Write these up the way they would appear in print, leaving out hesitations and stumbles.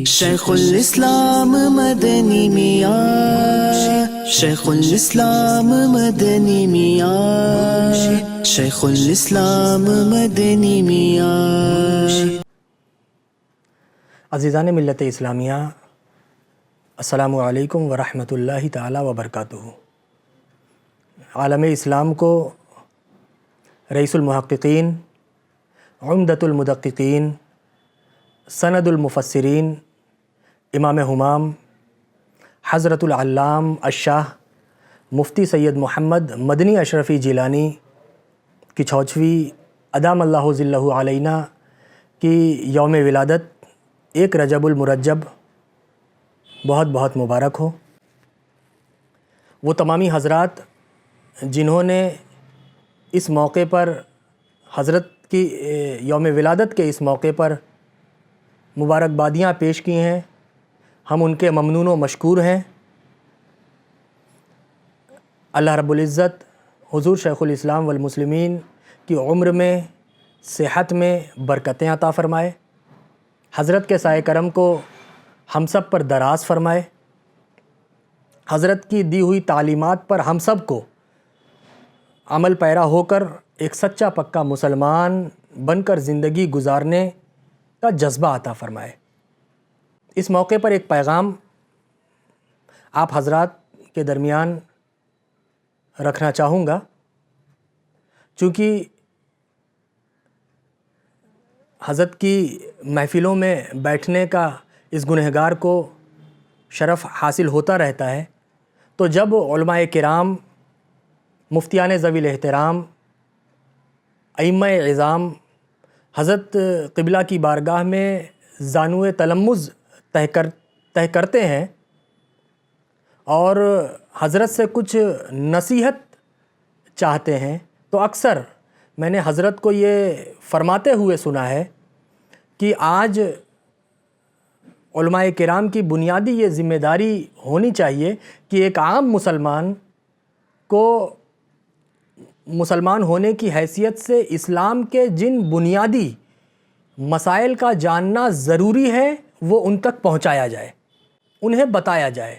شیخ الاسلام مدنی میاں، شیخ الاسلام مدنی میاں، شیخ الاسلام مدنی میاں۔ عزیزان ملت اسلامیہ، السلام علیکم ورحمۃ اللہ تعالی وبرکاتہ۔ عالم اسلام کو رئیس المحققین، عمدۃ المدققین، سند المفسرین، امام حمام حضرت العلام الشاہ مفتی سید محمد مدنی اشرفی جیلانی کی 66ویں ادام اللہ ظلہ علینا کی یوم ولادت 1 رجب المرجب بہت بہت مبارک ہو۔ وہ تمامی حضرات جنہوں نے اس موقع پر حضرت کی یوم ولادت کے اس موقع پر مبارکبادیاں پیش کی ہیں، ہم ان کے ممنون و مشکور ہیں۔ اللہ رب العزت حضور شیخ الاسلام والمسلمین کی عمر میں، صحت میں برکتیں عطا فرمائے، حضرت کے سائے کرم کو ہم سب پر دراز فرمائے، حضرت کی دی ہوئی تعلیمات پر ہم سب کو عمل پیرا ہو کر ایک سچا پکا مسلمان بن کر زندگی گزارنے کا جذبہ عطا فرمائے۔ اس موقع پر ایک پیغام آپ حضرات کے درمیان رکھنا چاہوں گا، چونکہ حضرت کی محفلوں میں بیٹھنے کا اس گنہگار کو شرف حاصل ہوتا رہتا ہے، تو جب علماء کرام، مفتیان ذوی الاحترام، ائمہ اعظام حضرت قبلہ کی بارگاہ میں زانوِ تلمذ طے کرتے ہیں اور حضرت سے کچھ نصیحت چاہتے ہیں، تو اکثر میں نے حضرت کو یہ فرماتے ہوئے سنا ہے کہ آج علماء کرام کی بنیادی یہ ذمہ داری ہونی چاہیے کہ ایک عام مسلمان کو مسلمان ہونے کی حیثیت سے اسلام کے جن بنیادی مسائل کا جاننا ضروری ہے وہ ان تک پہنچایا جائے، انہیں بتایا جائے،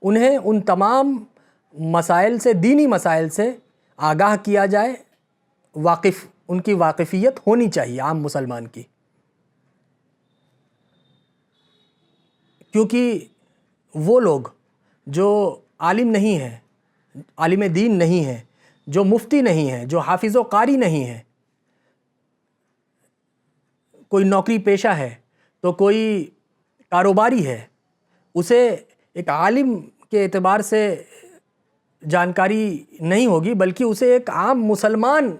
انہیں ان تمام مسائل سے، دینی مسائل سے آگاہ کیا جائے، ان کی واقفیت ہونی چاہیے عام مسلمان کی، کیونکہ وہ لوگ جو عالم نہیں ہیں، عالم دین نہیں ہیں، جو مفتی نہیں ہیں، جو حافظ و قاری نہیں ہیں، کوئی نوکری پیشہ ہے تو کوئی کاروباری ہے، اسے ایک عالم کے اعتبار سے جانکاری نہیں ہوگی، بلکہ اسے ایک عام مسلمان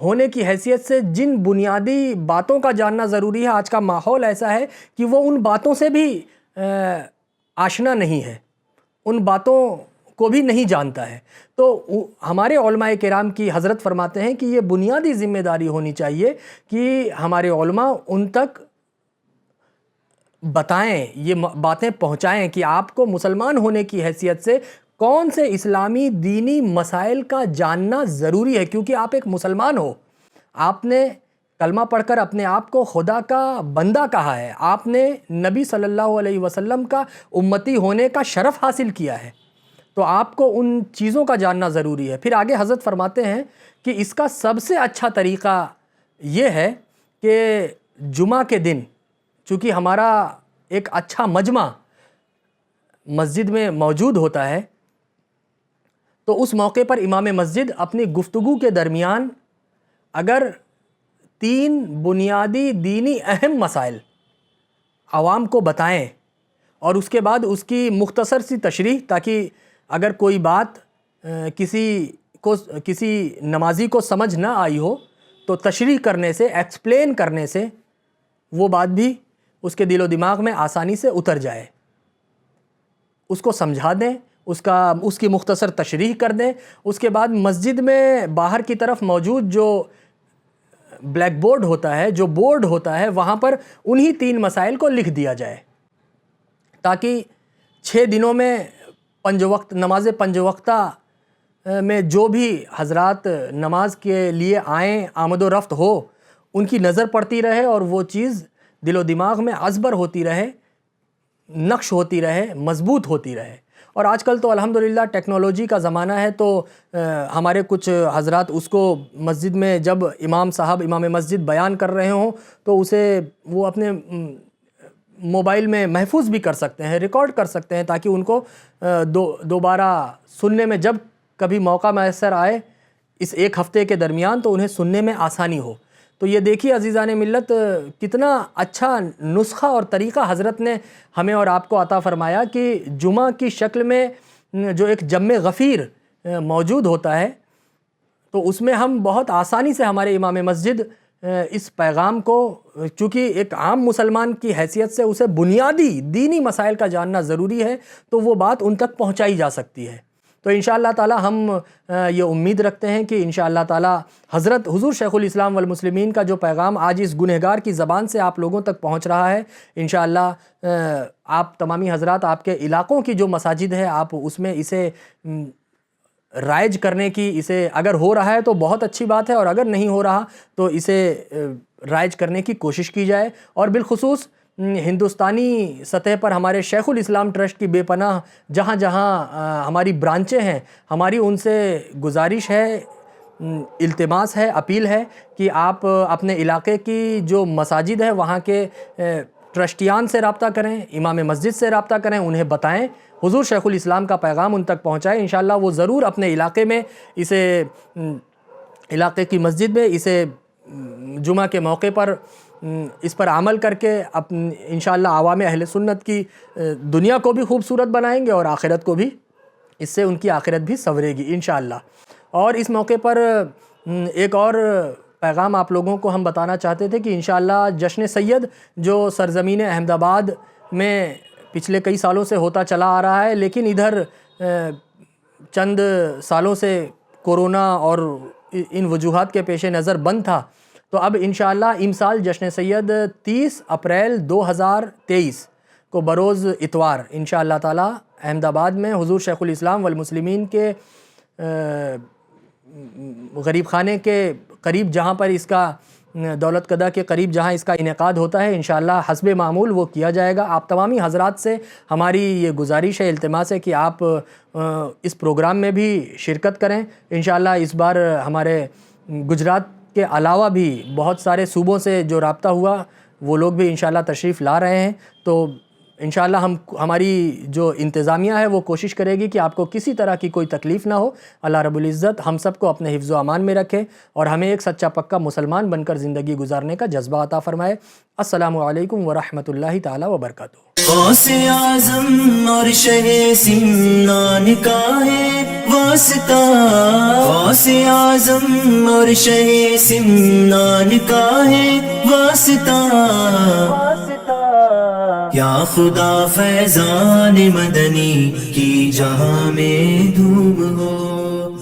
ہونے کی حیثیت سے جن بنیادی باتوں کا جاننا ضروری ہے۔ آج کا ماحول ایسا ہے کہ وہ ان باتوں سے بھی آشنا نہیں ہے، ان باتوں کو بھی نہیں جانتا ہے۔ تو ہمارے علماء کرام کی حضرت فرماتے ہیں کہ یہ بنیادی ذمہ داری ہونی چاہیے کہ ہمارے علماء ان تک بتائیں، یہ باتیں پہنچائیں کہ آپ کو مسلمان ہونے کی حیثیت سے کون سے اسلامی دینی مسائل کا جاننا ضروری ہے، کیونکہ آپ ایک مسلمان ہو، آپ نے کلمہ پڑھ کر اپنے آپ کو خدا کا بندہ کہا ہے، آپ نے نبی صلی اللہ علیہ وسلم کا امتی ہونے کا شرف حاصل کیا ہے، تو آپ کو ان چیزوں کا جاننا ضروری ہے۔ پھر آگے حضرت فرماتے ہیں کہ اس کا سب سے اچھا طریقہ یہ ہے کہ جمعہ کے دن، چونکہ ہمارا ایک اچھا مجمع مسجد میں موجود ہوتا ہے، تو اس موقع پر امام مسجد اپنی گفتگو کے درمیان اگر 3 بنیادی دینی اہم مسائل عوام کو بتائیں اور اس کے بعد اس کی مختصر سی تشریح، تاکہ اگر کوئی بات کسی نمازی کو سمجھ نہ آئی ہو تو تشریح کرنے سے، ایکسپلین کرنے سے وہ بات بھی اس کے دل و دماغ میں آسانی سے اتر جائے، اس کو سمجھا دیں، اس کی مختصر تشریح کر دیں۔ اس کے بعد مسجد میں باہر کی طرف موجود جو بلیک بورڈ ہوتا ہے، جو بورڈ ہوتا ہے، وہاں پر انہی 3 مسائل کو لکھ دیا جائے، تاکہ 6 دنوں میں نماز 5 وقتہ میں جو بھی حضرات نماز کے لیے آئیں، آمد و رفت ہو، ان کی نظر پڑتی رہے اور وہ چیز دل و دماغ میں ازبر ہوتی رہے نقش ہوتی رہے، مضبوط ہوتی رہے۔ اور آج کل تو الحمدللہ ٹیکنالوجی کا زمانہ ہے، تو ہمارے کچھ حضرات اس کو مسجد میں جب امام صاحب امام مسجد بیان کر رہے ہوں تو اسے وہ اپنے موبائل میں محفوظ بھی کر سکتے ہیں، ریکارڈ کر سکتے ہیں، تاکہ ان کو دوبارہ سننے میں جب کبھی موقع میسر آئے اس ایک ہفتے کے درمیان تو انہیں سننے میں آسانی ہو۔ تو یہ دیکھیے عزیزان ملت، کتنا اچھا نسخہ اور طریقہ حضرت نے ہمیں اور آپ کو عطا فرمایا کہ جمعہ کی شکل میں جو ایک جم غفیر موجود ہوتا ہے، تو اس میں ہم بہت آسانی سے ہمارے امام مسجد اس پیغام کو، چونکہ ایک عام مسلمان کی حیثیت سے اسے بنیادی دینی مسائل کا جاننا ضروری ہے، تو وہ بات ان تک پہنچائی جا سکتی ہے۔ تو انشاءاللہ تعالی ہم یہ امید رکھتے ہیں کہ انشاءاللہ تعالی حضرت حضور شیخ الاسلام والمسلمین کا جو پیغام آج اس گنہگار کی زبان سے آپ لوگوں تک پہنچ رہا ہے، انشاءاللہ آپ تمامی حضرات، آپ کے علاقوں کی جو مساجد ہے، آپ اس میں اسے رائج کرنے کی، اسے اگر ہو رہا ہے تو بہت اچھی بات ہے، اور اگر نہیں ہو رہا تو اسے رائج کرنے کی کوشش کی جائے۔ اور بالخصوص ہندوستانی سطح پر ہمارے شیخ الاسلام ٹرسٹ کی بے پناہ جہاں جہاں ہماری برانچیں ہیں، ہماری ان سے گزارش ہے، التماس ہے، اپیل ہے کہ آپ اپنے علاقے کی جو مساجد ہے وہاں کے ٹرسٹیان سے رابطہ کریں، امام مسجد سے رابطہ کریں، انہیں بتائیں، حضور شیخ الاسلام کا پیغام ان تک پہنچائیں۔ انشاءاللہ وہ ضرور اپنے علاقے میں اسے، علاقے کی مسجد میں اسے جمعہ کے موقع پر اس پر عمل کر کے انشاءاللہ عوام اہل سنت کی دنیا کو بھی خوبصورت بنائیں گے، اور آخرت کو بھی، اس سے ان کی آخرت بھی سنورے گی انشاءاللہ۔ اور اس موقع پر ایک اور پیغام آپ لوگوں کو ہم بتانا چاہتے تھے کہ انشاءاللہ جشن سید جو سرزمین احمد آباد میں پچھلے کئی سالوں سے ہوتا چلا آ رہا ہے، لیکن ادھر چند سالوں سے کورونا اور ان وجوہات کے پیش نظر بند تھا، تو اب انشاءاللہ امسال جشن سید 30 اپریل 2023 کو بروز اتوار انشاءاللہ تعالی احمد آباد میں حضور شیخ الاسلام والمسلمین کے غریب خانے کے قریب، جہاں پر اس کا دولت قدہ کے قریب جہاں اس کا انعقاد ہوتا ہے، انشاءاللہ حسب معمول وہ کیا جائے گا۔ آپ تمامی حضرات سے ہماری یہ گزارش ہے، التماس ہے کہ آپ اس پروگرام میں بھی شرکت کریں۔ انشاءاللہ اس بار ہمارے گجرات کے علاوہ بھی بہت سارے صوبوں سے جو رابطہ ہوا وہ لوگ بھی انشاءاللہ تشریف لا رہے ہیں، تو انشاءاللہ ہماری جو انتظامیہ ہے وہ کوشش کرے گی کہ آپ کو کسی طرح کی کوئی تکلیف نہ ہو۔ اللہ رب العزت ہم سب کو اپنے حفظ و امان میں رکھے اور ہمیں ایک سچا پکا مسلمان بن کر زندگی گزارنے کا جذبہ عطا فرمائے۔ السلام علیکم ورحمۃ اللہ تعالی وبرکاتہ۔ غوث اعظم اور شہ سمنان کا ہے واسطہ، غوث اعظم اور شہ سمنان کا ہے واسطہ، یا خدا فیضان مدنی کی جہاں میں دھوم ہو۔